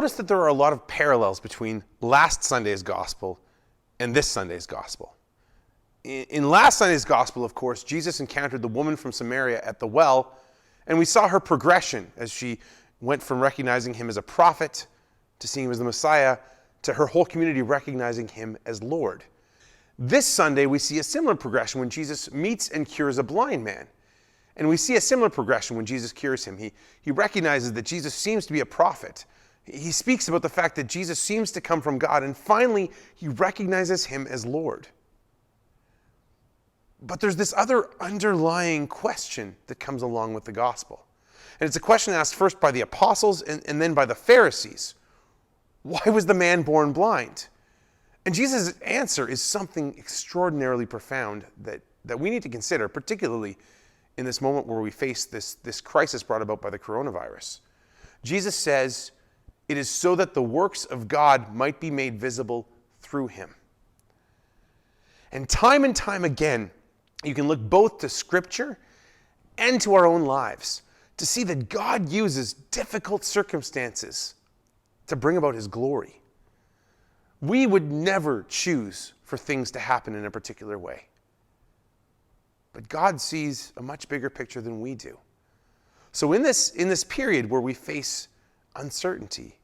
notice that there are a lot of parallels between last Sunday's gospel and this Sunday's gospel. In last Sunday's gospel, of course, Jesus encountered the woman from Samaria at the well, and we saw her progression as she went from recognizing him as a prophet to seeing him as the Messiah to her whole community recognizing him as Lord. This Sunday, we see a similar progression when Jesus meets and cures a blind man. And we see a similar progression when Jesus cures him. He recognizes that Jesus seems to be a prophet. He speaks about the fact that Jesus seems to come from God, and finally, he recognizes him as Lord. But there's this other underlying question that comes along with the gospel. And it's a question asked first by the apostles and then by the Pharisees. Why was the man born blind? And Jesus' answer is something extraordinarily profound that we need to consider, particularly in this moment where we face this crisis brought about by the coronavirus. Jesus says, "It is so that the works of God might be made visible through him." And time again, you can look both to Scripture and to our own lives to see that God uses difficult circumstances to bring about his glory. We would never choose for things to happen in a particular way. But God sees a much bigger picture than we do. So in this period where we face uncertainty,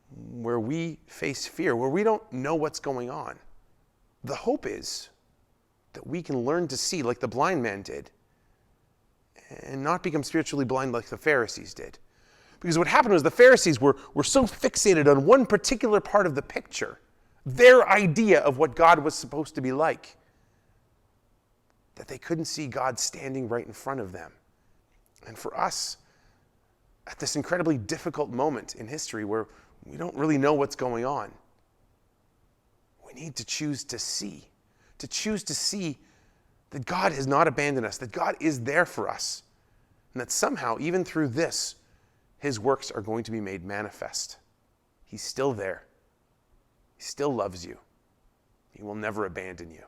where we face fear, where we don't know what's going on, the hope is that we can learn to see like the blind man did and not become spiritually blind like the Pharisees did. Because what happened was the Pharisees were so fixated on one particular part of the picture, their idea of what God was supposed to be like, that they couldn't see God standing right in front of them. And for us, at this incredibly difficult moment in history where we don't really know what's going on, we need to choose to see that God has not abandoned us, that God is there for us, and that somehow, even through this, his works are going to be made manifest. He's still there. He still loves you. He will never abandon you.